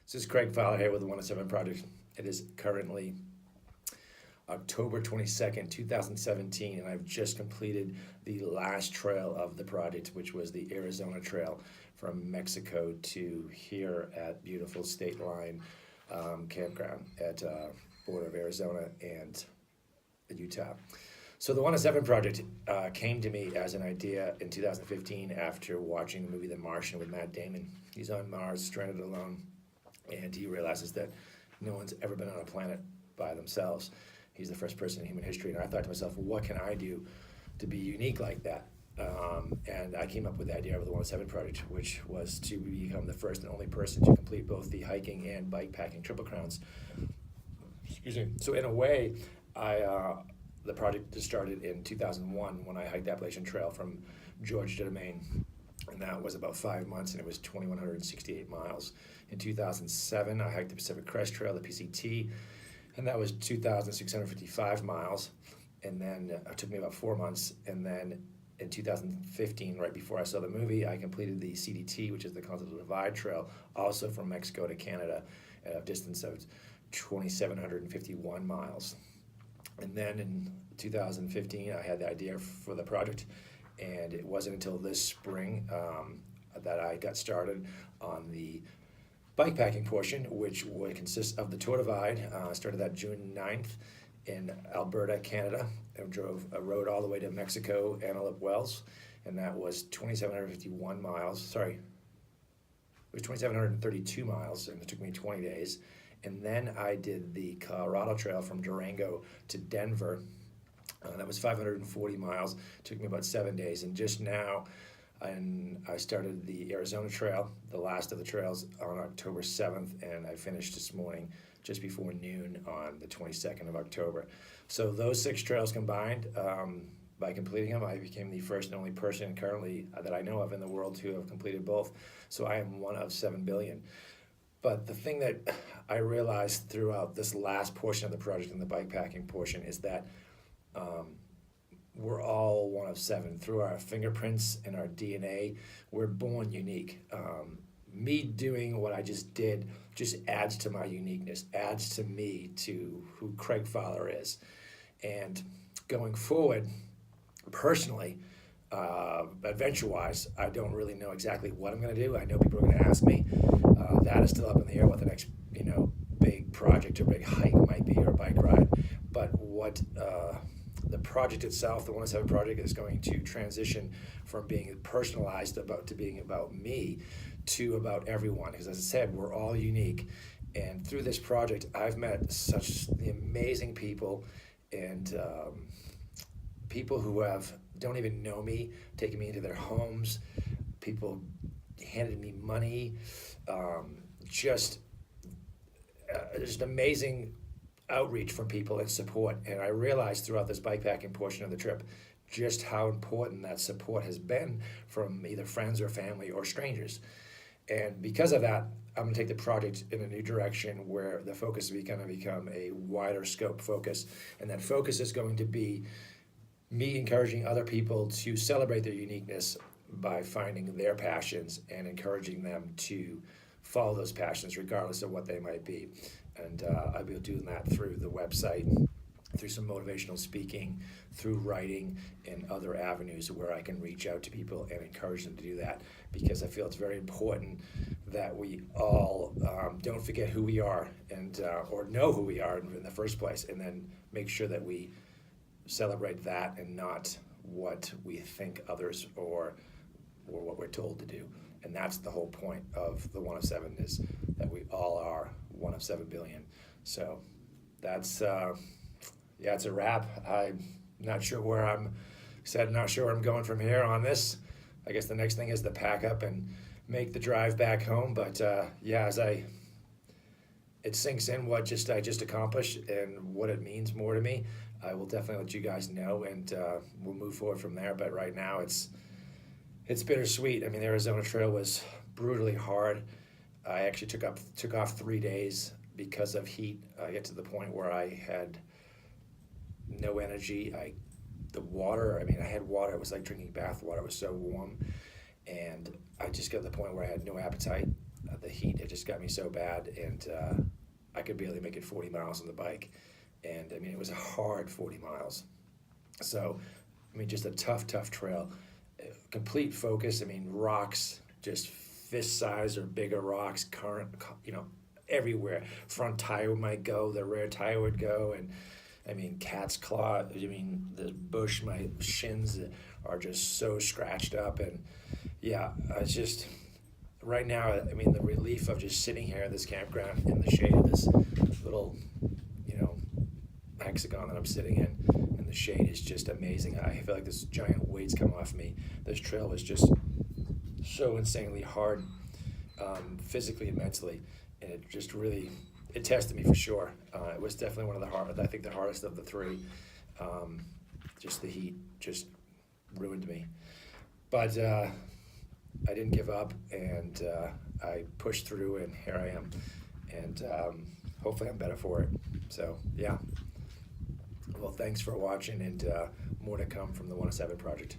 This is Craig Fowler here with the 107 Project. It is currently October 22nd, 2017, and I've just completed the last trail of the project, which was the Arizona Trail from Mexico to here at beautiful State Line Campground at border of Arizona and Utah. So the 107 Project came to me as an idea in 2015 after watching the movie The Martian with Matt Damon. He's on Mars, stranded alone, and he realizes that no one's ever been on a planet by themselves. He's the first person in human history, and I thought to myself, well, what can I do to be unique like that? And I came up with the idea of the 107 Project, which was to become the first and only person to complete both the hiking and bikepacking Triple Crowns. Excuse me. So in a way, the project just started in 2001 when I hiked the Appalachian Trail from Georgia to Maine. And that was about 5 months, and it was 2,168 miles. In 2007, I hiked the Pacific Crest Trail, the PCT, and that was 2,655 miles. And then it took me about 4 months. And then in 2015, right before I saw the movie, I completed the CDT, which is the Continental Divide Trail, also from Mexico to Canada, at a distance of 2,751 miles. And then in 2015, I had the idea for the project, and it wasn't until this spring that I got started on the bikepacking portion, which would consist of the Tour Divide. Started that June 9th in Alberta, Canada, and rode all the way to Mexico, Antelope Wells, and that was 2,751 miles. Sorry, it was 2,732 miles, and it took me 20 days. And then I did the Colorado Trail from Durango to Denver. That was 540 miles. Took me about 7 days. And just now, I started the Arizona Trail, the last of the trails, on October 7th, and I finished this morning just before noon on the 22nd of October. So those 6 trails combined, by completing them, I became the first and only person currently that I know of in the world to have completed both. So I am one of 7 billion. But the thing that I realized throughout this last portion of the project and the bikepacking portion is that we're all one of 7. Through our fingerprints and our DNA, we're born unique. Me doing what I just did just adds to my uniqueness, adds to me, to who Craig Fowler is. And going forward, personally, adventure-wise, I don't really know exactly what I'm going to do. I know people are going to ask me. That is still up in the air, what the next, big project or big hike might be, or a bike ride. But what the project itself, the 107 Project, is going to transition from being personalized to being about me to about everyone. Because as I said, we're all unique. And through this project, I've met such the amazing people, and people who don't even know me, taking me into their homes, people handed me money, just amazing outreach from people and support. And I realized throughout this bikepacking portion of the trip just how important that support has been from either friends or family or strangers. And because of that, I'm going to take the project in a new direction where the focus is going to become a wider scope focus. And that focus is going to be me encouraging other people to celebrate their uniqueness by finding their passions and encouraging them to follow those passions regardless of what they might be. And I'll be doing that through the website, through some motivational speaking, through writing, and other avenues where I can reach out to people and encourage them to do that, because I feel it's very important that we all don't forget who we are, and or know who we are in the first place, and then make sure that we celebrate that and not what we think others or what we're told to do. And that's the whole point of the 1 of 7, is that we all are 1 of 7 billion. So that's it's a wrap. I'm not sure where I'm going from here on this. I guess the next thing is to pack up and make the drive back home. But as it sinks in what I just accomplished and what it means more to me, I will definitely let you guys know, and we'll move forward from there. But right now it's bittersweet. I mean, the Arizona Trail was brutally hard. I actually took off 3 days because of heat. I get to the point where I had no energy. I had water. It was like drinking bath water. It was so warm. And I just got to the point where I had no appetite. the heat had just got me so bad, and I could barely make it 40 miles on the bike. And I mean, it was a hard 40 miles. So, I mean, just a tough trail. Complete focus. I mean, rocks, just fist size or bigger rocks, current, everywhere. Front tire might go, the rear tire would go, and I mean, cat's claw. I mean, the bush, my shins are just so scratched up, and yeah, it's just right now. I mean, the relief of just sitting here in this campground in the shade of this little, hexagon that I'm sitting in the shade is just amazing. I feel like this giant weight's come off me. This trail was just so insanely hard, physically and mentally, and it just really, it tested me for sure. It was definitely one of the hardest, I think the hardest of the three. Just the heat just ruined me. But I didn't give up, and I pushed through, and here I am. And hopefully I'm better for it. So, yeah. Well, thanks for watching, and more to come from the 107 Project.